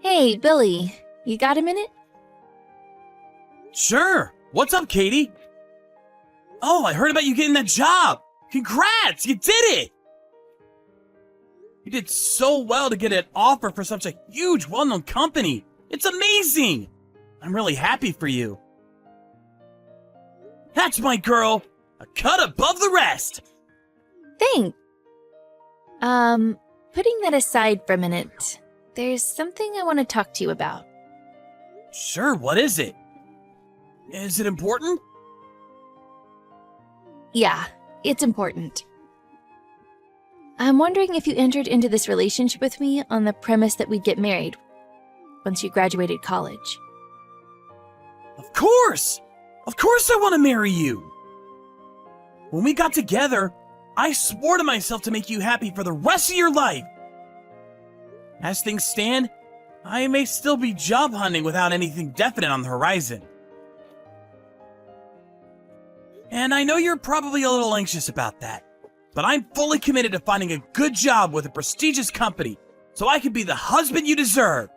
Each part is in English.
Hey, Billy, you got a minute? Sure. What's up, Katie? Oh, I heard about you getting that job. Congrats, you did it. You did so well to get an offer for such a huge, well-known company. It's amazing. I'm really happy for you. That's my girl. A cut above the rest. Thanks. Putting that aside for a minute, there's something I want to talk to you about. Sure, what is it? Is it important? Yeah, it's important. I'm wondering if you entered into this relationship with me on the premise that we'd get married once you graduated college. Of course! Of course I want to marry you! When we got together, I swore to myself to make you happy for the rest of your life! As things stand, I may still be job hunting without anything definite on the horizon. And I know you're probably a little anxious about that, but I'm fully committed to finding a good job with a prestigious company so I can be the husband you deserve.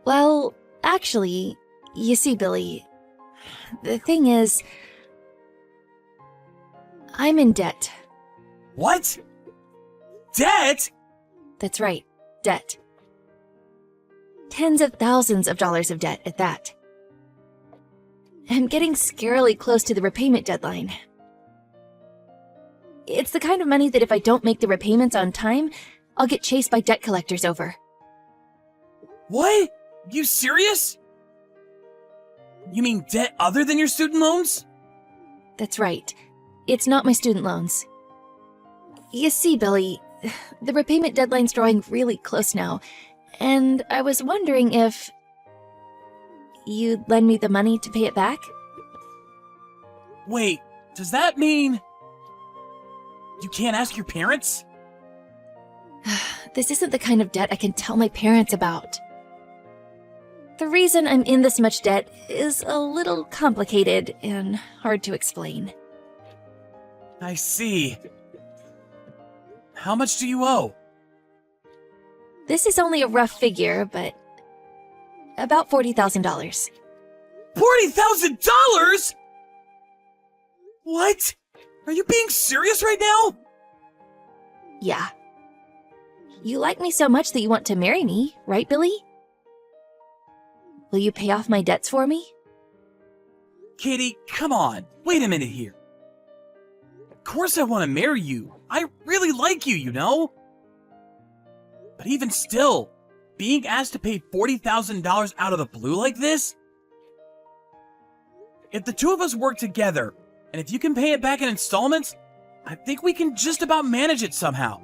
Well, actually, you see, Billy, the thing is, I'm in debt. What? Debt? That's right, debt. Tens of thousands of dollars of debt at that. I'm getting scarily close to the repayment deadline. It's the kind of money that if I don't make the repayments on time, I'll get chased by debt collectors over. What? You serious? You mean debt other than your student loans? That's right. It's not my student loans. You see, Billy, the repayment deadline's drawing really close now, and I was wondering if you'd lend me the money to pay it back? Wait, does that mean you can't ask your parents? This isn't the kind of debt I can tell my parents about. The reason I'm in this much debt is a little complicated and hard to explain. I see. How much do you owe? This is only a rough figure, but about $40,000. $40,000?! What? Are you being serious right now? Yeah. You like me so much that you want to marry me, right, Billy? Will you pay off my debts for me? Katie, come on. Wait a minute here. Of course I want to marry you. I really like you, you know? But even still, being asked to pay $40,000 out of the blue like this? If the two of us work together, and if you can pay it back in installments, I think we can just about manage it somehow.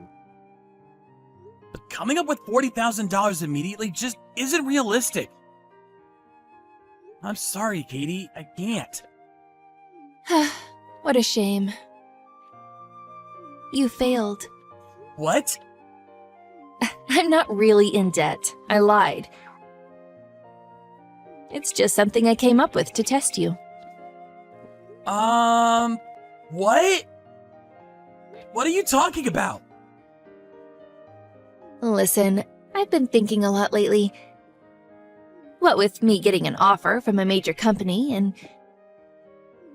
But coming up with $40,000 immediately just isn't realistic. I'm sorry, Katie, I can't. What a shame. You failed. What? I'm not really in debt. I lied. It's just something I came up with to test you. What? What are you talking about? Listen, I've been thinking a lot lately. What with me getting an offer from a major company and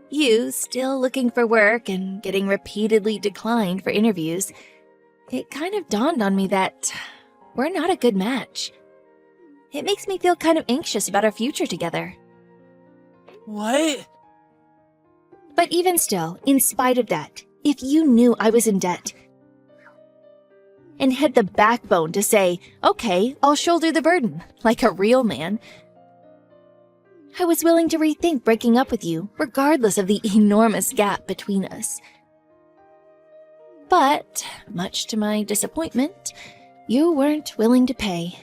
you still looking for work and getting repeatedly declined for interviews, it kind of dawned on me that we're not a good match. It makes me feel kind of anxious about our future together. What? But even still, in spite of that, if you knew I was in debt and had the backbone to say, okay, I'll shoulder the burden, like a real man, I was willing to rethink breaking up with you, regardless of the enormous gap between us. But, much to my disappointment, you weren't willing to pay.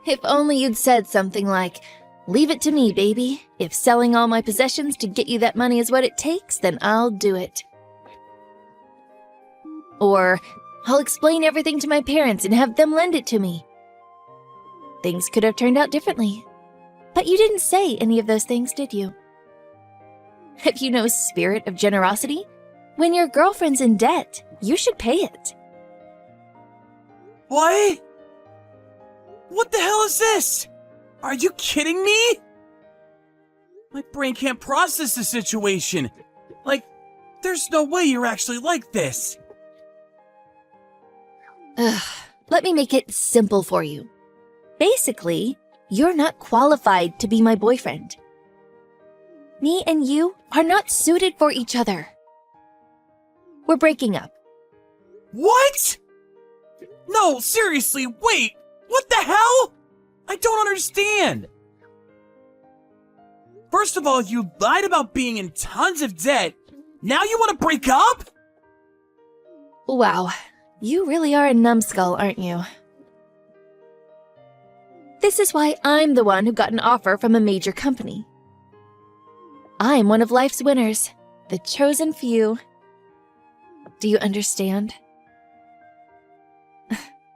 If only you'd said something like, leave it to me, baby. If selling all my possessions to get you that money is what it takes, then I'll do it. Or, I'll explain everything to my parents and have them lend it to me. Things could have turned out differently. But you didn't say any of those things, did you? Have you no spirit of generosity? When your girlfriend's in debt, you should pay it. What? What the hell is this? Are you kidding me? My brain can't process the situation. Like, there's no way you're actually like this. Ugh, let me make it simple for you. Basically, you're not qualified to be my boyfriend. Me and you are not suited for each other. We're breaking up. What? No, seriously, wait. What the hell? I don't understand. First of all, you lied about being in tons of debt. Now you want to break up? Wow, you really are a numbskull, aren't you? This is why I'm the one who got an offer from a major company. I'm one of life's winners, the chosen few. Do you understand?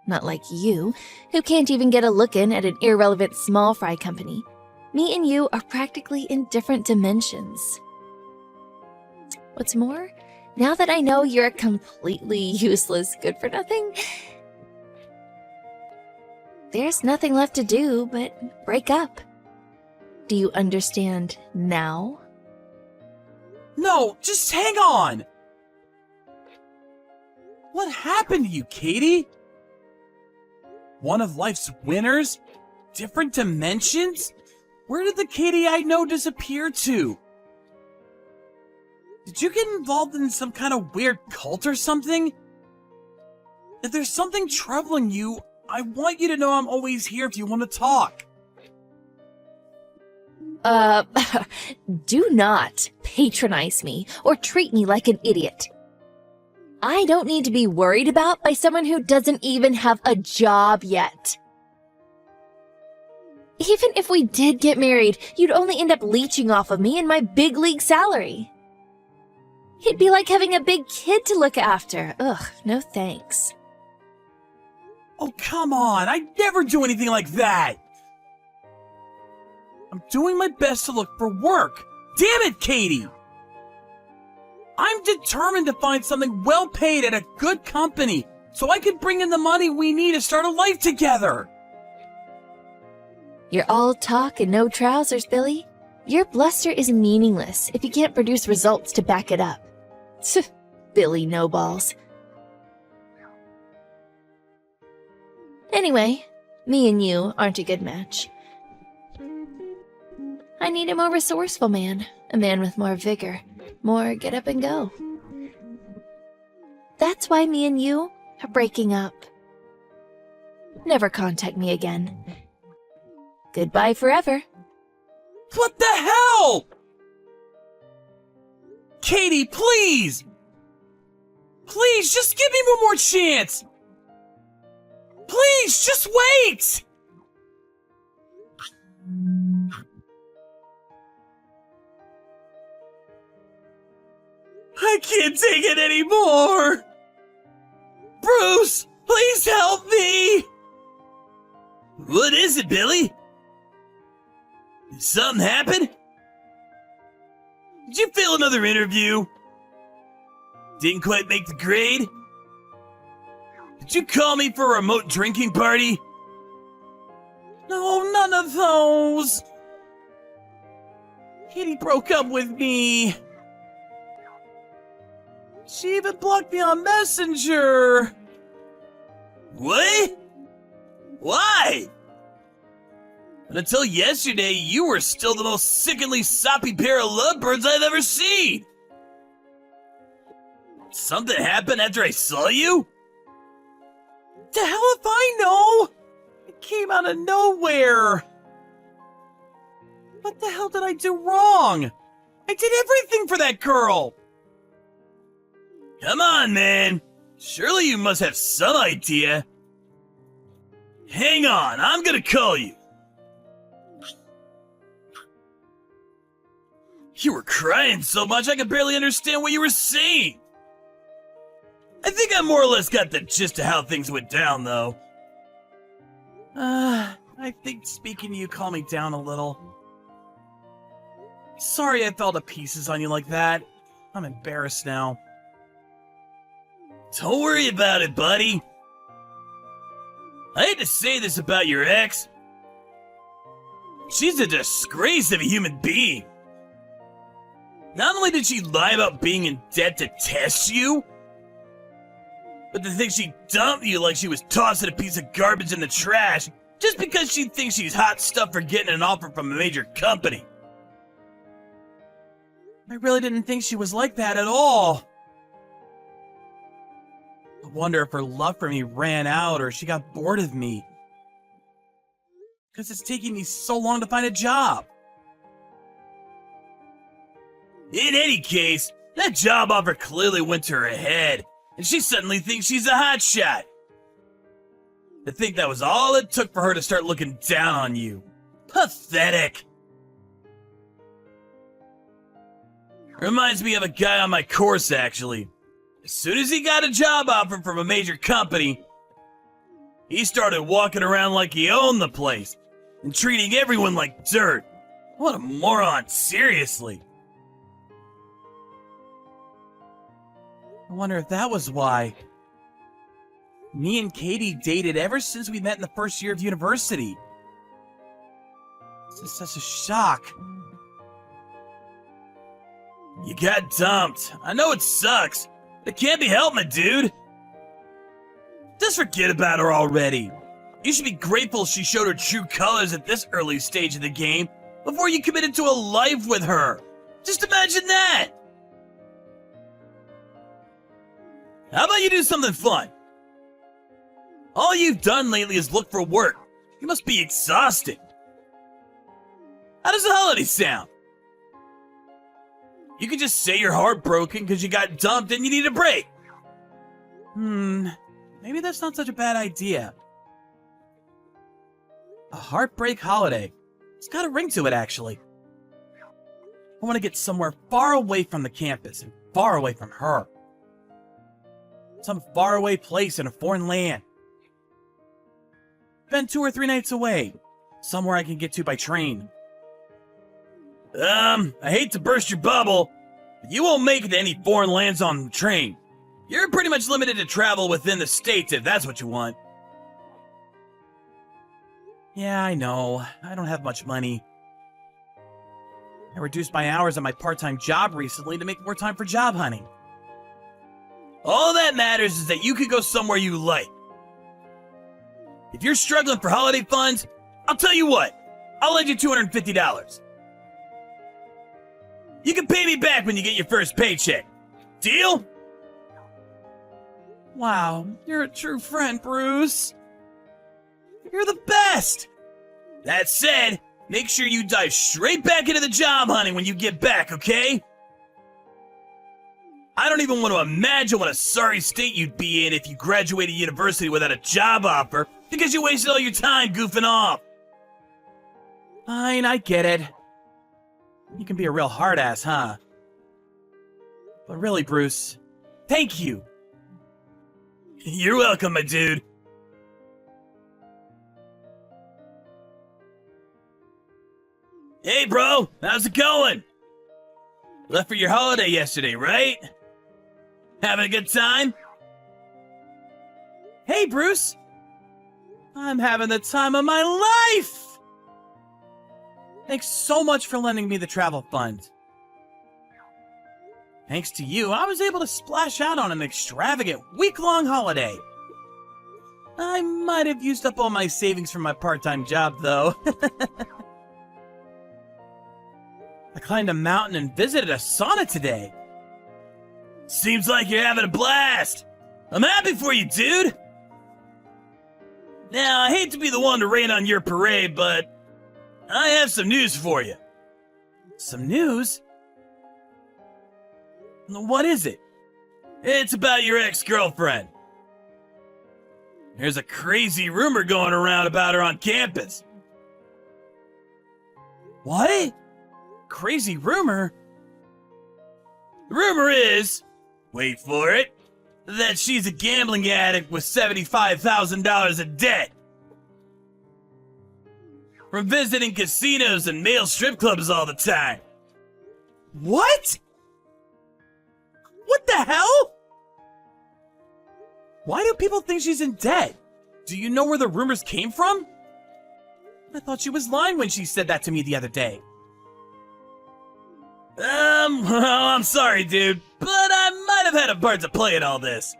Not like you, who can't even get a look in at an irrelevant small fry company. Me and you are practically in different dimensions. What's more, now that I know you're a completely useless good-for-nothing, there's nothing left to do but break up. Do you understand now? No, just hang on. What happened to you, Katie? One of life's winners? Different dimensions? Where did the Katie I know disappear to? Did you get involved in some kind of weird cult or something? If there's something troubling you, I want you to know I'm always here if you want to talk. Do not patronize me or treat me like an idiot. I don't need to be worried about by someone who doesn't even have a job yet. Even if we did get married, you'd only end up leeching off of me and my big league salary. It'd be like having a big kid to look after. Ugh, no thanks. Oh, come on. I'd never do anything like that. I'm doing my best to look for work. Damn it, Katie! I'm determined to find something well paid at a good company so I can bring in the money we need to start a life together. You're all talk and no trousers, Billy. Your bluster is meaningless if you can't produce results to back it up. Billy No Balls. Anyway, me and you aren't a good match. I need a more resourceful man, a man with more vigor, more get up and go. That's why me and you are breaking up. Never contact me again. Goodbye forever. What the hell? Katie, please! Please, just give me one more chance! Please, just wait! I can't take it anymore! Bruce, please help me! What is it, Billy? Did something happen? Did you fail another interview? Didn't quite make the grade? Did you call me for a remote drinking party? No, none of those. Katie broke up with me. She even blocked me on Messenger. What? Why? But until yesterday, you were still the most sickeningly soppy pair of lovebirds I've ever seen. Something happened after I saw you? The hell if I know? It came out of nowhere. What the hell did I do wrong? I did everything for that girl. Come on, man. Surely you must have some idea. Hang on, I'm gonna call you. You were crying so much I could barely understand what you were saying. I think I more or less got the gist of how things went down, though. I think speaking to you calmed me down a little. Sorry I fell to pieces on you like that. I'm embarrassed now. Don't worry about it, buddy. I hate to say this about your ex. She's a disgrace of a human being. Not only did she lie about being in debt to test you, but to think she dumped you like she was tossing a piece of garbage in the trash just because she thinks she's hot stuff for getting an offer from a major company. I really didn't think she was like that at all. I wonder if her love for me ran out or she got bored of me. Because it's taking me so long to find a job. In any case, that job offer clearly went to her head, and she suddenly thinks she's a hotshot. To think that was all it took for her to start looking down on you. Pathetic. Reminds me of a guy on my course, actually. As soon as he got a job offer from a major company, he started walking around like he owned the place and treating everyone like dirt. What a moron, seriously. I wonder if that was why. Me and Katie dated ever since we met in the first year of university. This is such a shock. You got dumped. I know it sucks. It can't be helped, my dude. Just forget about her already. You should be grateful she showed her true colors at this early stage of the game before you committed to a life with her. Just imagine that. How about you do something fun? All you've done lately is look for work. You must be exhausted. How does the holiday sound? You could just say you're heartbroken because you got dumped and you need a break. Maybe that's not such a bad idea. A heartbreak holiday. It's got a ring to it, actually. I want to get somewhere far away from the campus and far away from her. Some faraway place in a foreign land. Spend 2 or 3 nights away. Somewhere I can get to by train. I hate to burst your bubble, but you won't make it to any foreign lands on the train. You're pretty much limited to travel within the states if that's what you want. Yeah, I know. I don't have much money. I reduced my hours at my part-time job recently to make more time for job hunting. All that matters is that you could go somewhere you like. If you're struggling for holiday funds, I'll tell you what. I'll lend you $250. You can pay me back when you get your first paycheck. Deal? Wow, you're a true friend, Bruce. You're the best. That said, make sure you dive straight back into the job hunting when you get back, okay? I don't even want to imagine what a sorry state you'd be in if you graduated university without a job offer because you wasted all your time goofing off. Fine, I get it. You can be a real hard ass, huh? But really, Bruce, thank you. You're welcome, my dude. Hey, bro, how's it going? Left for your holiday yesterday, right? Having a good time? Hey, Bruce. I'm having the time of my life! Thanks so much for lending me the travel fund. Thanks to you, I was able to splash out on an extravagant week-long holiday. I might have used up all my savings from my part-time job, though. I climbed a mountain and visited a sauna today. Seems like you're having a blast. I'm happy for you, dude. Now, I hate to be the one to rain on your parade, but I have some news for you. Some news? What is it? It's about your ex-girlfriend. There's a crazy rumor going around about her on campus. What? Crazy rumor? The rumor is, wait for it, that she's a gambling addict with $75,000 in debt. From visiting casinos and male strip clubs all the time. What? What the hell? Why do people think she's in debt? do you know where the rumors came from? I thought she was lying when she said that to me the other day. Well, I'm sorry, dude, but I might have had a part to play in all this.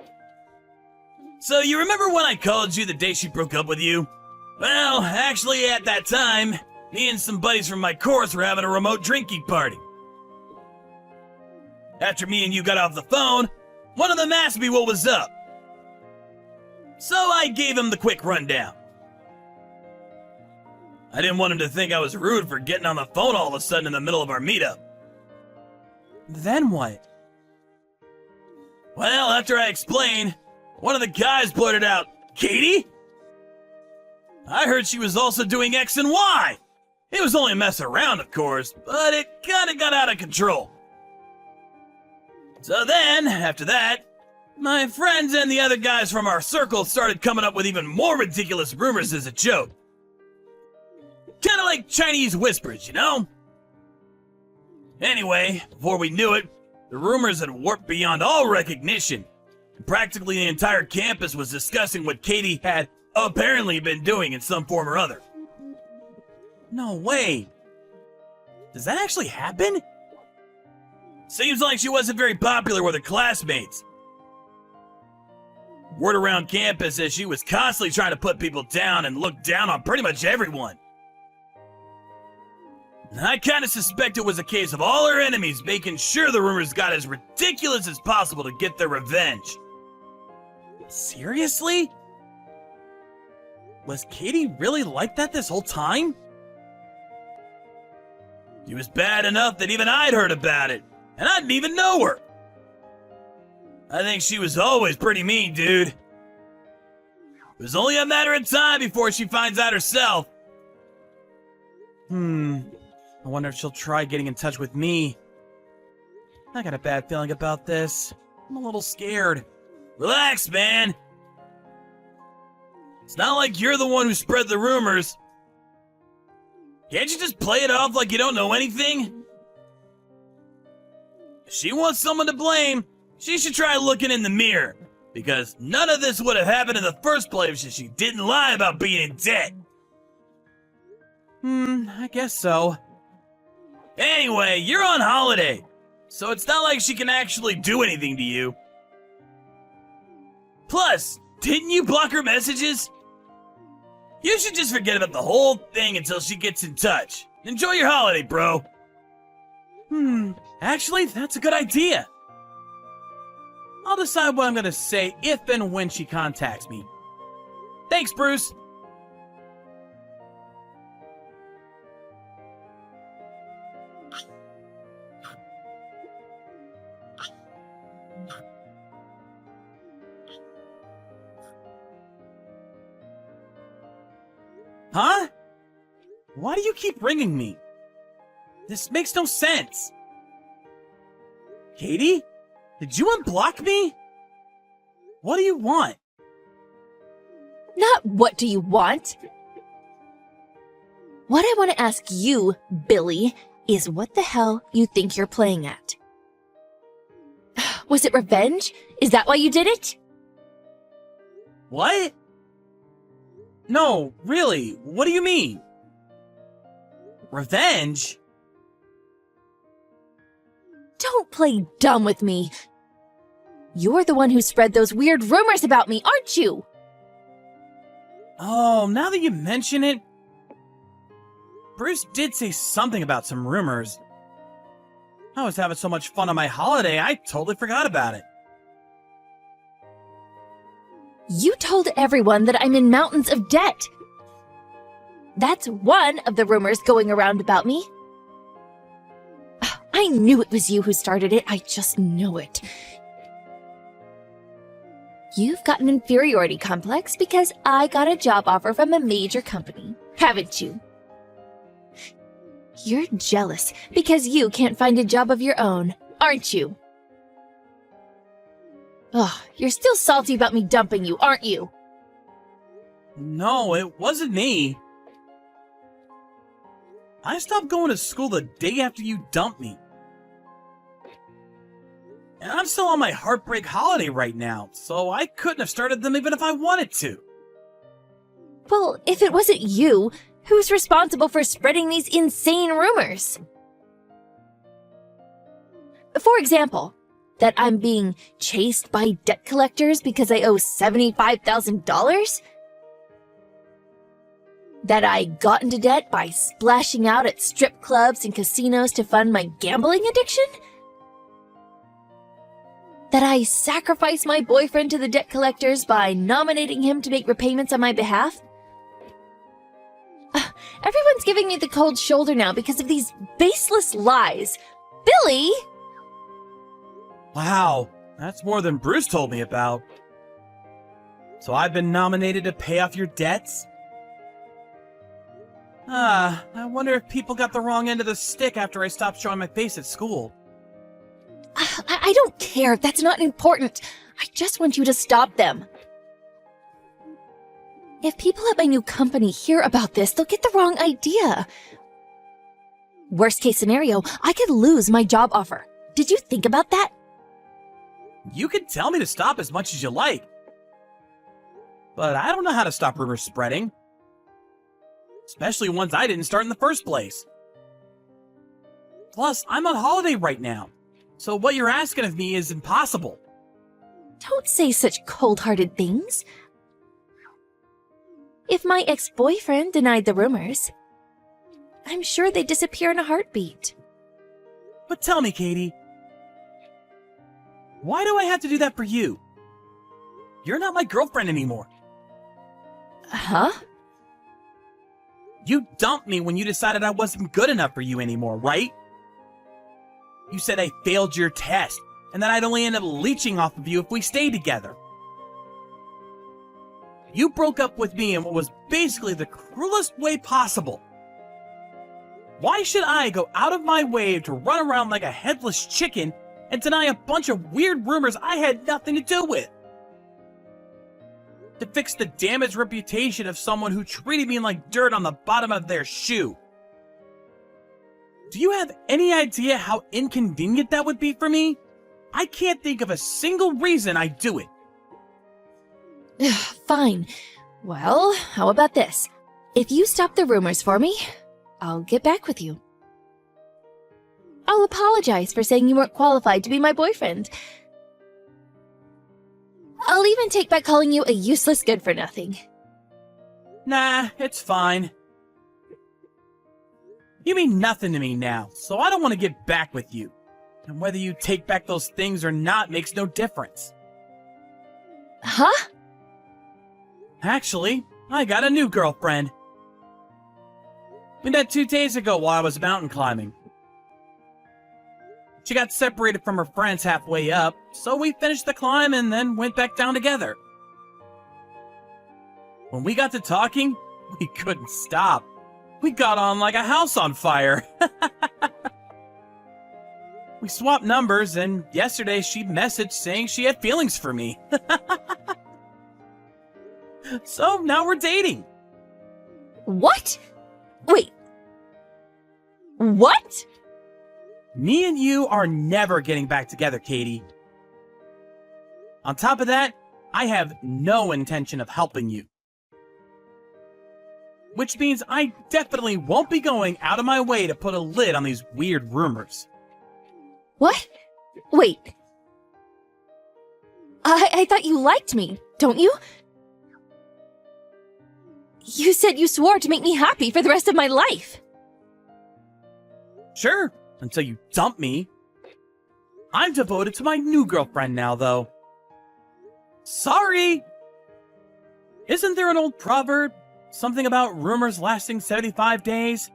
So you remember when I called you the day she broke up with you? Well, actually at that time, me and some buddies from my course were having a remote drinking party. After me and you got off the phone, one of them asked me what was up. So I gave him the quick rundown. I didn't want him to think I was rude for getting on the phone all of a sudden in the middle of our meetup. Then what? Well, after I explained, one of the guys blurted out, "Katie?" I heard she was also doing X and Y. It was only a mess around, of course, but it kinda got out of control. So then, after that, my friends and the other guys from our circle started coming up with even more ridiculous rumors as a joke. Kinda like Chinese whispers, you know? Anyway, before we knew it, the rumors had warped beyond all recognition. Practically the entire campus was discussing what Katie had apparently been doing in some form or other. No way. Does that actually happen? Seems like she wasn't very popular with her classmates. Word around campus is she was constantly trying to put people down and look down on pretty much everyone. I kinda suspect it was a case of all her enemies making sure the rumors got as ridiculous as possible to get their revenge. Seriously? Was Katie really like that this whole time? She was bad enough that even I'd heard about it, and I didn't even know her. I think she was always pretty mean, dude. It was only a matter of time before she finds out herself. I wonder if she'll try getting in touch with me. I got a bad feeling about this. I'm a little scared. Relax, man. It's not like you're the one who spread the rumors. Can't you just play it off like you don't know anything? If she wants someone to blame, she should try looking in the mirror, because none of this would have happened in the first place if she didn't lie about being in debt. I guess so. Anyway, you're on holiday, so it's not like she can actually do anything to you. Plus, didn't you block her messages? You should just forget about the whole thing until she gets in touch. Enjoy your holiday, bro. Actually, that's a good idea. I'll decide what I'm gonna say if and when she contacts me. Thanks, Bruce. Huh? Why do you keep ringing me? This makes no sense. Katie? Did you unblock me? What do you want? Not what do you want? What I want to ask you, Billy, is what the hell you think you're playing at? Was it revenge? Is that why you did it? What? No, really, what do you mean? Revenge? Don't play dumb with me. You're the one who spread those weird rumors about me, aren't you? Oh, now that you mention it, Bruce did say something about some rumors. I was having so much fun on my holiday, I totally forgot about it. You told everyone that I'm in mountains of debt. That's one of the rumors going around about me. I knew it was you who started it. I just know it. You've got an inferiority complex because I got a job offer from a major company, haven't you? You're jealous because you can't find a job of your own, aren't you? Ugh, you're still salty about me dumping you, aren't you? No, it wasn't me. I stopped going to school the day after you dumped me. And I'm still on my heartbreak holiday right now, so I couldn't have started them even if I wanted to. Well, if it wasn't you, who's responsible for spreading these insane rumors? For example, that I'm being chased by debt collectors because I owe $75,000? That I got into debt by splashing out at strip clubs and casinos to fund my gambling addiction? That I sacrificed my boyfriend to the debt collectors by nominating him to make repayments on my behalf? Everyone's giving me the cold shoulder now because of these baseless lies. Billy! Wow, that's more than Bruce told me about. So I've been nominated to pay off your debts? I wonder if people got the wrong end of the stick after I stopped showing my face at school. I don't care. That's not important. I just want you to stop them. If people at my new company hear about this, they'll get the wrong idea. Worst case scenario, I could lose my job offer. Did you think about that? You can tell me to stop as much as you like. But I don't know how to stop rumors spreading. Especially ones I didn't start in the first place. Plus, I'm on holiday right now. So what you're asking of me is impossible. Don't say such cold-hearted things. If my ex-boyfriend denied the rumors, I'm sure they'd disappear in a heartbeat. But tell me, Katie, why do I have to do that for you? You're not my girlfriend anymore. Huh? You dumped me when you decided I wasn't good enough for you anymore, right? You said I failed your test, and that I'd only end up leeching off of you if we stayed together. You broke up with me in what was basically the cruelest way possible. Why should I go out of my way to run around like a headless chicken and deny a bunch of weird rumors I had nothing to do with? To fix the damaged reputation of someone who treated me like dirt on the bottom of their shoe. Do you have any idea how inconvenient that would be for me? I can't think of a single reason I'd do it. Fine. Well, how about this? If you stop the rumors for me, I'll get back with you. I'll apologize for saying you weren't qualified to be my boyfriend. I'll even take back calling you a useless good-for-nothing. Nah, it's fine. You mean nothing to me now, so I don't want to get back with you. And whether you take back those things or not makes no difference. Huh? Actually, I got a new girlfriend. We met 2 days ago while I was mountain climbing. She got separated from her friends halfway up, so we finished the climb and then went back down together. When we got to talking, we couldn't stop. We got on like a house on fire. We swapped numbers, and yesterday she messaged saying she had feelings for me. So now we're dating. What? Wait. What? Me and you are never getting back together, Katie. On top of that, I have no intention of helping you. Which means I definitely won't be going out of my way to put a lid on these weird rumors. What? Wait. I thought you liked me, don't you? You said you swore to make me happy for the rest of my life. Sure, until you dump me. I'm devoted to my new girlfriend now, though. Sorry! Isn't there an old proverb? Something about rumors lasting 75 days?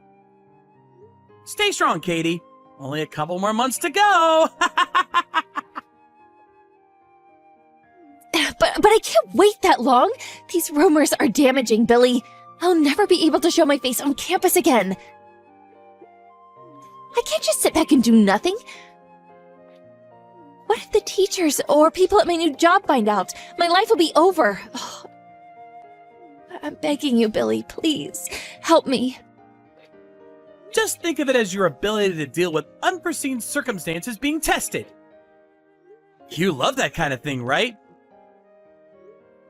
Stay strong, Katie. Only a couple more months to go! But I can't wait that long. These rumors are damaging, Billy. I'll never be able to show my face on campus again. I can't just sit back and do nothing. What if the teachers or people at my new job find out? My life will be over. Oh. I'm begging you, Billy, please, help me. Just think of it as your ability to deal with unforeseen circumstances being tested. You love that kind of thing, right?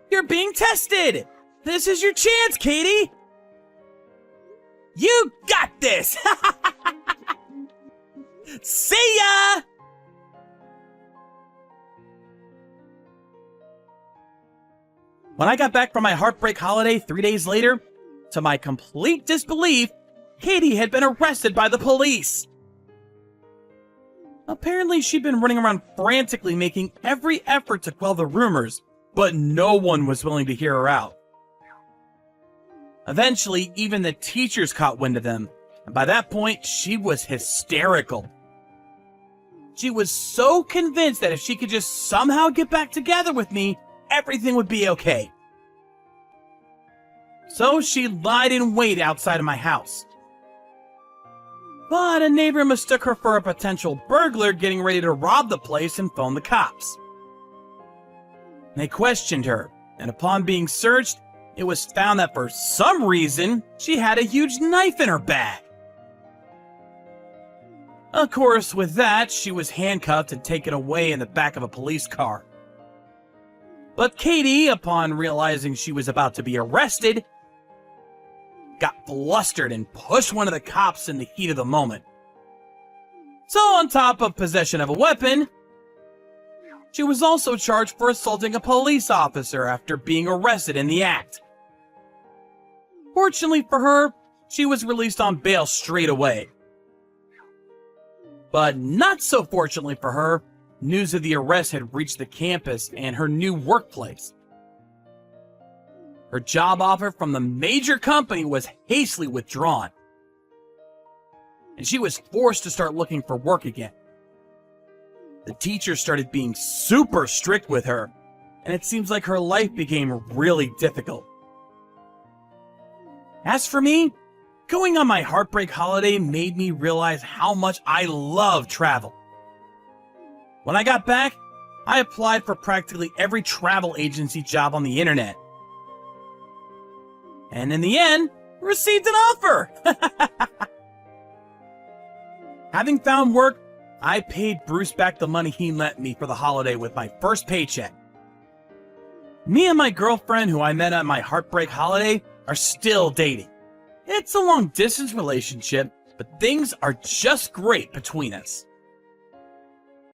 You're being tested! This is your chance, Katie! You got this! See ya! When I got back from my heartbreak holiday 3 days later, to my complete disbelief, Katie had been arrested by the police. Apparently, she'd been running around frantically making every effort to quell the rumors, but no one was willing to hear her out. Eventually, even the teachers caught wind of them, and by that point, she was hysterical. She was so convinced that if she could just somehow get back together with me, everything would be okay. So she lied in wait outside of my house. But a neighbor mistook her for a potential burglar getting ready to rob the place and phoned the cops. They questioned her, and upon being searched, it was found that for some reason, she had a huge knife in her bag. Of course, with that, she was handcuffed and taken away in the back of a police car. But Katie, upon realizing she was about to be arrested, got flustered and pushed one of the cops in the heat of the moment. So on top of possession of a weapon, she was also charged for assaulting a police officer after being arrested in the act. Fortunately for her, she was released on bail straight away. But not so fortunately for her, news of the arrest had reached the campus and her new workplace. Her job offer from the major company was hastily withdrawn, and she was forced to start looking for work again. The teachers started being super strict with her, and it seems like her life became really difficult. As for me, going on my heartbreak holiday made me realize how much I love travel. When I got back, I applied for practically every travel agency job on the internet. And in the end, received an offer! Having found work, I paid Bruce back the money he lent me for the holiday with my first paycheck. Me and my girlfriend, who I met at my heartbreak holiday, are still dating. It's a long-distance relationship, but things are just great between us.